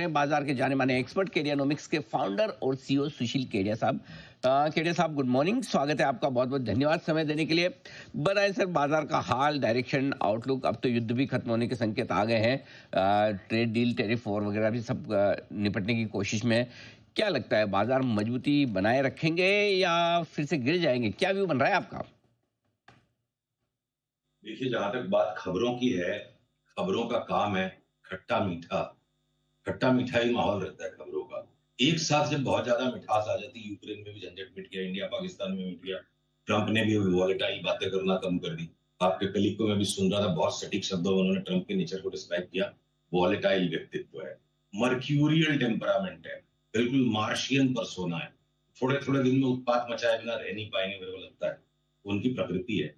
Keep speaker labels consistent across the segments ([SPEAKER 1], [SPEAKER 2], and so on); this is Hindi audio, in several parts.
[SPEAKER 1] बाजार के जाने माने एक्सपर्ट केडियानोमिक्स के फाउंडर और सीईओ सुशील केडिया साहब। केडिया साहब, गुड मॉर्निंग, स्वागत है आपका। बहुत बहुत धन्यवाद समय देने के लिए। बताएं सर, बाजार का हाल, डायरेक्शन, आउटलुक। अब तो युद्ध भी खत्म होने के संकेत आ गए हैं, ट्रेड डील, टैरिफ वॉर वगैरह भी सब निपटने की कोशिश में है। क्या लगता है, बाजार मजबूती बनाए रखेंगे या फिर से गिर जाएंगे? क्या व्यू बन रहा है आपका?
[SPEAKER 2] देखिए, जहां तक बात खबरों की है, खबरों का काम है खट्टा मीठा। खट्टा मीठा ही माहौल रहता है खबरों का। एक साथ जब बहुत ज्यादा मिठास आ जाती है, यूक्रेन में भी झंझट मिट गया, इंडिया पाकिस्तान में मिट गया, ट्रंप ने भी वॉलेटाइल बातें करना कम कर दी। आपके कलीग को मैं भी सुन रहा था, बहुत सटीक शब्दों में उन्होंने ट्रंप के नेचर को डिस्क्राइब किया। वॉलेटाइल व्यक्तित्व है, मर्क्यूरियल टेम्परामेंट है, बिल्कुल मार्शियन पर्सोना है। थोड़े थोड़े दिन में उत्पात मचाए बिना रह नहीं पाएंगे, मेरे को लगता है। उनकी प्रकृति है।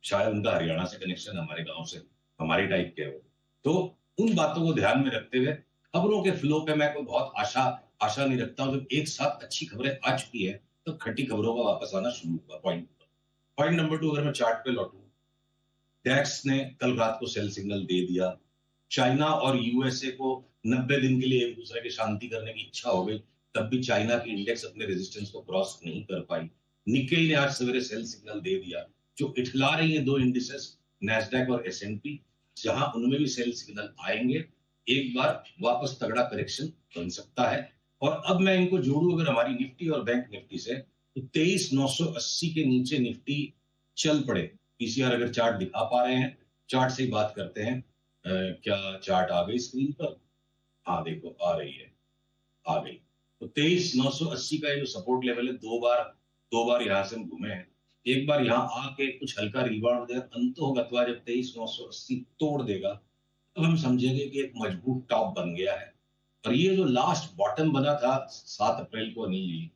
[SPEAKER 2] शायद उनका हरियाणा से कनेक्शन, हमारे गांव से, हमारे टाइप के हो। तो उन बातों को ध्यान में रखते हुए खबरों के फ्लो पे मैं कोई बहुत आशा नहीं रखता हूं। जब एक साथ अच्छी खबरें आ चुकी है तो खट्टी खबरों का वापस आना शुरू हुआ। पॉइंट नंबर 2, अगर मैं चार्ट पे लौटूं, टैक्स ने कल रात को सेल सिग्नल दे दिया। चाइना और यूएसए को 90 दिन के लिए एक दूसरे की शांति करने की इच्छा हो गई, तब भी चाइना की इंडेक्स अपने रेजिस्टेंस को क्रॉस नहीं कर पाई। निक्केई ने आज सवेरे सेल सिग्नल दे दिया। जो इठला रही है दो इंडिसेस, नैस्डैक और एसएनपी, जहां उनमें भी सेल सिग्नल आएंगे, एक बार वापस तगड़ा करेक्शन बन सकता है। और अब मैं इनको जोड़ू अगर हमारी निफ्टी और बैंक निफ्टी से, तो 23,980 के नीचे निफ्टी चल पड़े। पीसीआर अगर चार्ट दिखा पा रहे हैं, चार्ट से ही बात करते हैं। क्या चार्ट आ गई स्क्रीन पर? हाँ देखो, आ रही है, आ गई। तो 23,980 का ये जो सपोर्ट लेवल है, दो बार यहां से हम घूमे हैं। एक बार यहां आके कुछ हल्का रिबाउंड देगा, अंततः जब 23,980 तोड़ देगा, तब हम समझेंगे कि एक मजबूत टॉप बन गया है। और ये जो लास्ट बॉटम बना था 7 अप्रैल को, नहीं,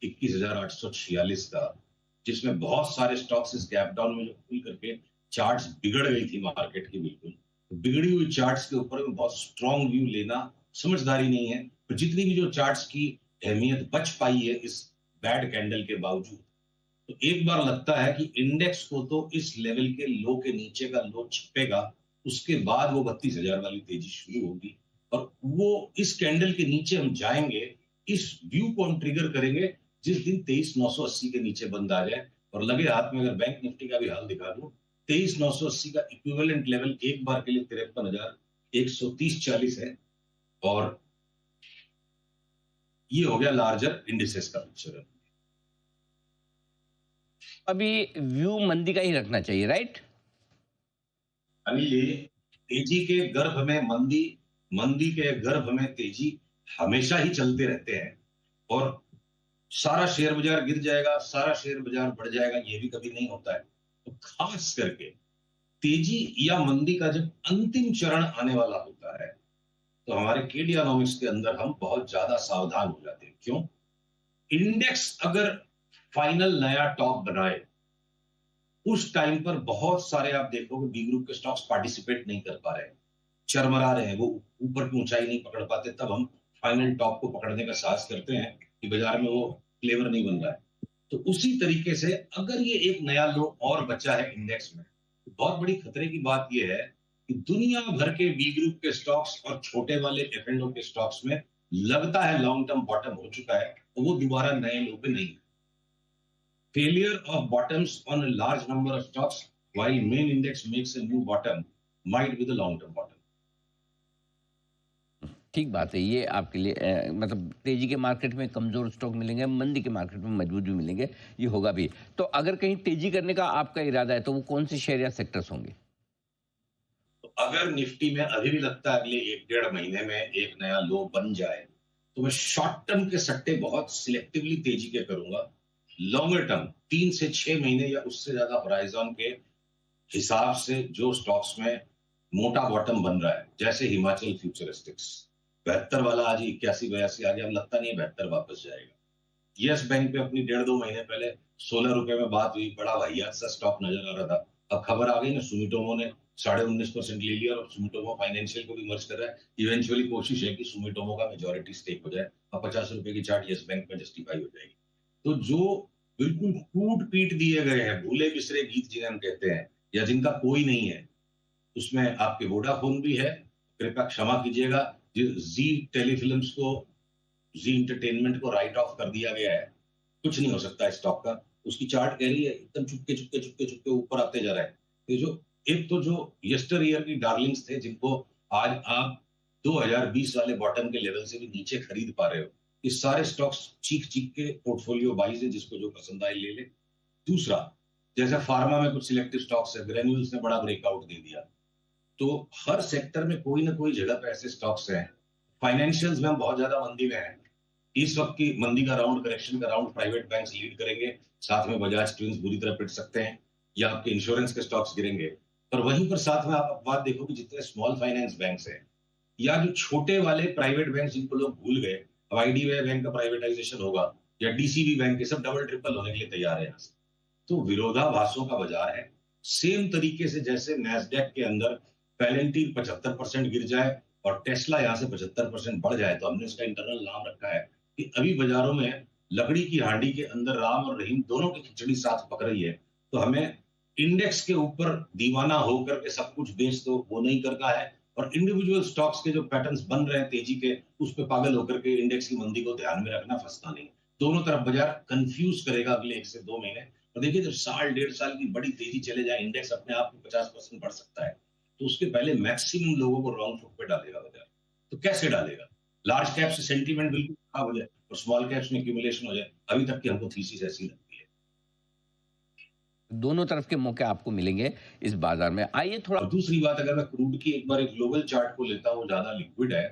[SPEAKER 2] 21,846 का, जिसमें बहुत सारे स्टॉक्स इस गैप डाउन में जो खुल करके चार्ट्स बिगड़ गई थी मार्केट की, बिल्कुल बिगड़ी हुई चार्ट्स के ऊपर में बहुत स्ट्रॉन्ग व्यू लेना समझदारी नहीं है। तो जितनी भी जो चार्ट्स की अहमियत बच पाई है इस बैड कैंडल के बावजूद, तो एक बार लगता है कि इंडेक्स को तो इस लेवल के लो के नीचे का लो छिपेगा, उसके बाद वो 32,000 वाली तेजी शुरू होगी। और वो इस कैंडल के नीचे हम जाएंगे, इस व्यू को हम ट्रिगर करेंगे जिस दिन 23,980 के नीचे बंद आ जाए। और लगे हाथ में अगर बैंक निफ्टी का भी हाल दिखा दूं, 23,980 का इक्विवेलेंट लेवल एक बार के लिए 53,130-40 है। और ये हो गया लार्जर इंडिसेस का पिक्चर।
[SPEAKER 1] अभी व्यू मंदी का ही रखना चाहिए, राइट?
[SPEAKER 2] अनिल, ये तेजी के गर्भ में मंदी, मंदी के गर्भ में तेजी हमेशा ही चलते रहते हैं। और सारा शेयर बाजार गिर जाएगा, सारा शेयर बाजार बढ़ जाएगा, ये भी कभी नहीं होता है। तो खास करके तेजी या मंदी का जब अंतिम चरण आने वाला होता है, तो हमारे केडियानोमिक्स के अंदर हम बहुत ज्यादा सावधान हो जाते हैं। क्यों? इंडेक्स अगर फाइनल नया टॉप बनाए, उस टाइम पर बहुत सारे आप देखोगे बी ग्रुप के स्टॉक्स पार्टिसिपेट नहीं कर पा रहे हैं, चरमरा रहे हैं, वो ऊपर की ऊंचाई नहीं पकड़ पाते। तब हम फाइनल टॉप को पकड़ने का साहस करते हैं कि बाजार में वो फ्लेवर नहीं बन रहा है। तो उसी तरीके से अगर ये एक नया लो और बचा है इंडेक्स में, तो बहुत बड़ी खतरे की बात यह है कि दुनिया भर के बी ग्रुप के स्टॉक्स और छोटे वाले एफ&ओ के स्टॉक्स में लगता है लॉन्ग टर्म बॉटम हो चुका है, और वो दोबारा नए लो पे नहीं। Failure of bottoms on a large number of stocks while main index makes a new bottom might be the long-term bottom.
[SPEAKER 1] ठीक बात है। ये आपके लिए मतलब तेजी के मार्केट में कमजोर स्टॉक मिलेंगे, मंदी के मार्केट में मजबूत भी मिलेंगे, ये होगा भी। तो अगर कहीं तेजी करने का आपका इरादा है, तो वो कौन से शेयर या सेक्टर्स होंगे?
[SPEAKER 2] तो अगर निफ्टी में अभी भी लगता है अगले 1-1.5 महीने में एक नया लो बन जाए, तो मैं शॉर्ट टर्म के सट्टे बहुत सिलेक्टिवली तेजी के करूंगा। लॉन्गर टर्म 3 से 6 महीने या उससे ज्यादा होराइजन के हिसाब से जो स्टॉक्स में मोटा बॉटम बन रहा है, जैसे हिमाचल फ्यूचरिस्टिक्स 72 वाला आज 81-82 आ गया, अब लगता नहीं है 72 वापस जाएगा। यस बैंक पे अपनी 1.5-2 महीने पहले 16 रुपए में बात हुई, बड़ा वाहियात सा स्टॉक नजर आ रहा था। अब खबर आ गई ना, सुमिटोमो ने 19.5% ले लिया और सुमिटोमो फाइनेंशियल को भी मर्ज कर रहा है। इवेंचुअली कोशिश है कि सुमिटोमो का मेजोरिटी स्टेक हो जाए और 50 रुपए की चार्ट यस बैंक में जस्टिफाई हो जाएगी। तो जो बिल्कुल कूट पीट दिए गए हैं, भूले बिसरे गीत जिन्हें हम कहते हैं, या जिनका कोई नहीं है, उसमें आपके वोडाफोन भी है। कृपया क्षमा कीजिएगा, जी टेलीफिल्म्स को, जी इंटरटेनमेंट को राइट ऑफ कर दिया गया है, कुछ नहीं हो सकता है स्टॉक का। उसकी चार्ट कह रही है एकदम चुपके चुपके चुपके चुपके ऊपर आते जा रहा है। ये जो एक तो जो यस्टर ईयर की डार्लिंग्स थे जिनको आज आप 2020 वाले बॉटम के लेवल से भी नीचे खरीद पा रहे हो, ये सारे स्टॉक्स चीख चीख के पोर्टफोलियो बाइज है, जिसको जो पसंद आए ले ले। दूसरा, जैसे फार्मा में कुछ सिलेक्टिव स्टॉक्स है, ग्रेन्यूल्स ने बड़ा ब्रेकआउट दे दिया, तो हर सेक्टर में कोई ना कोई जगह पे ऐसे स्टॉक्स हैं। फाइनेंशियल्स में हम बहुत ज्यादा मंदी में हैं। इस वक्त की मंदी का राउंड, करेक्शन का राउंड प्राइवेट बैंक्स लीड करेंगे, साथ में बजाज ट्विंस बुरी तरह पिट सकते हैं, या आपके इंश्योरेंस के स्टॉक्स गिरेंगे। पर वहीं पर साथ में आप अपवाद देखो कि जितने स्मॉल फाइनेंस बैंक्स हैं या जो छोटे वाले प्राइवेट बैंक जिनको लोग भूल गए, अब आईडीबीआई बैंक का प्राइवेटाइजेशन होगा या डीसीबी बैंक के, सब डबल ट्रिपल होने के लिए तैयार है यहाँ से। तो विरोधाभासों का बाजार है। सेम तरीके से जैसे नैस्डैक के अंदर पैलेंटीन 75% गिर जाए और टेस्ला यहां से 75% बढ़ जाए, तो हमने उसका इंटरनल नाम रखा है कि अभी बाजारों में लकड़ी की हांडी के अंदर राम और रहीम दोनों की खिचड़ी साथ पक रही है। तो हमें इंडेक्स के ऊपर दीवाना होकर के सब कुछ बेच दो, वो नहीं करना है। और इंडिविजुअल स्टॉक्स के जो पैटर्न्स बन रहे हैं तेजी के, उस पर पागल होकर के इंडेक्स की मंदी को ध्यान में रखना, फंसना नहीं। दोनों तरफ बाजार कंफ्यूज करेगा अगले 1 से 2 महीने। और देखिए, जब साल 1.5 साल की बड़ी तेजी चले जाए, इंडेक्स अपने आप में 50% बढ़ सकता है, तो उसके पहले मैक्सिमम लोगों को रॉन्ग फुट पे डालेगा बाजार। तो कैसे डालेगा? लार्ज कैप से सेंटीमेंट बिल्कुल खराब हो जाए और स्मॉल कैप्स में एक्यूमुलेशन हो जाए। अभी तक की हमको थीसिस ऐसी लगती है।
[SPEAKER 1] दोनों तरफ के मौके आपको मिलेंगे इस बाजार में। आइए थोड़ा
[SPEAKER 2] और दूसरी बात, अगर मैं क्रूड की एक बार एक ग्लोबल चार्ट को लेता हूँ, ज्यादा लिक्विड है।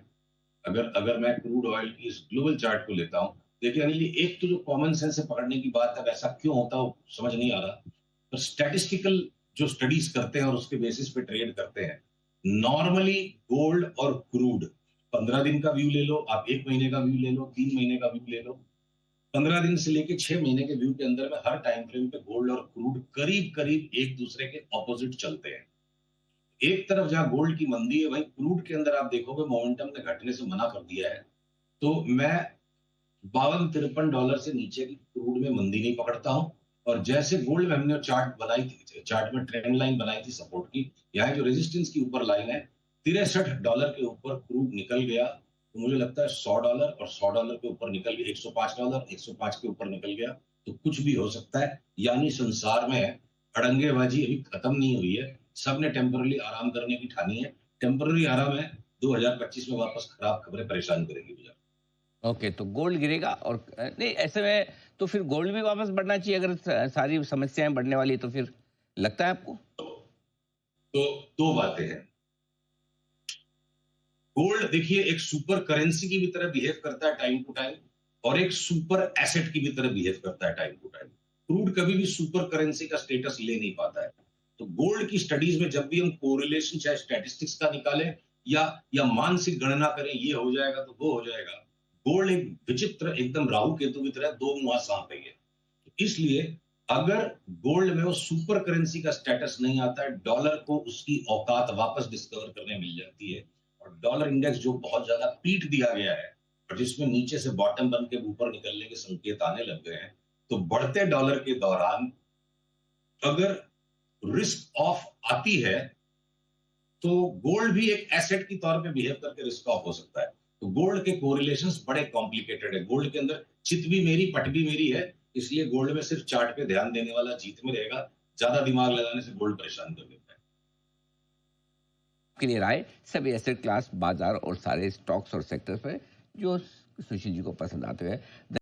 [SPEAKER 2] अगर अगर मैं क्रूड ऑयल की इस ग्लोबल चार्ट को लेता हूँ, देखिए अनिल, एक तो जो कॉमन सेंस से पकड़ने की बात है, वैसा क्यों होता हो समझ नहीं आ रहा। तो स्टैटिस्टिकल जो स्टडीज करते हैं और उसके बेसिस पे ट्रेड करते हैं, नॉर्मली गोल्ड और क्रूड 15 दिन का व्यू ले लो, आप 1 महीने का व्यू ले लो, 3 महीने का व्यू ले लो, 15 दिन से लेके 6 महीने के व्यू के अंदर में हर टाइम फ्रेम पे गोल्ड और क्रूड करीब करीब एक दूसरे के ऑपोजिट चलते हैं। एक तरफ जहां गोल्ड की मंदी है, वहीं क्रूड के अंदर आप देखोगे मोमेंटम ने घटने से मना कर दिया है। तो मैं 52-53 डॉलर से नीचे की क्रूड में मंदी नहीं पकड़ता हूं। और जैसे गोल्ड में हमने चार्ट बनाई थी, चार्ट में ट्रेंड लाइन बनाई थी सपोर्ट की, यहाँ जो रेजिस्टेंस की ऊपर लाइन है, $63 के ऊपर क्रूड निकल गया, तो मुझे लगता है $100 और $100 के ऊपर निकल गया, $105, 105 के ऊपर निकल गया, तो कुछ भी हो सकता है। यानी संसार में अड़ंगेबाजी अभी खत्म नहीं हुई है, सबने टेम्पररी आराम करने की ठानी है। टेम्पररी आराम है, 2025 में वापस खराब खबरें परेशान करेंगी बाजार।
[SPEAKER 1] ओके, तो गोल्ड गिरेगा और नहीं, ऐसे में तो फिर गोल्ड भी वापस बढ़ना चाहिए अगर सारी समस्याएं बढ़ने वाली है, तो फिर लगता है आपको?
[SPEAKER 2] तो दो बातें हैं। गोल्ड देखिए एक सुपर करेंसी की भी तरह बिहेव करता है टाइम टू टाइम, और एक सुपर एसेट की भी तरह बिहेव करता है टाइम टू टाइम। क्रूड कभी भी सुपर करेंसी का स्टेटस ले नहीं पाता है। तो गोल्ड की स्टडीज में जब भी हम कोरिलेशन चाहे स्टैटिस्टिक्स का निकालें या मानसिक गणना करें, ये हो जाएगा तो वो हो जाएगा, गोल्ड एक विचित्र एकदम राहु केतु की तरह दो मुहा सांप है ये। इसलिए अगर गोल्ड में वो सुपर करेंसी का स्टेटस नहीं आता है, डॉलर को उसकी औकात वापस डिस्कवर करने मिल जाती है, और डॉलर इंडेक्स जो बहुत ज्यादा पीट दिया गया है और जिसमें नीचे से बॉटम बन के ऊपर निकलने के संकेत आने लग गए हैं, तो बढ़ते डॉलर के दौरान अगर रिस्क ऑफ आती है, तो गोल्ड भी एक एसेट की तौर पे बिहेव करके रिस्क ऑफ हो सकता है। तो गोल्ड के कोरिलेशंस बड़े कॉम्प्लिकेटेड है। गोल्ड के अंदर चित भी मेरी पट भी मेरी है, इसलिए गोल्ड में सिर्फ चार्ट पे ध्यान देने वाला जीत में रहेगा। ज्यादा दिमाग लगाने से गोल्ड परेशान कर देता है।
[SPEAKER 1] के लिए राय सभी एसेट क्लास, बाजार और सारे स्टॉक्स और सेक्टर्स पे जो सुशील जी को पसंद आते हैं।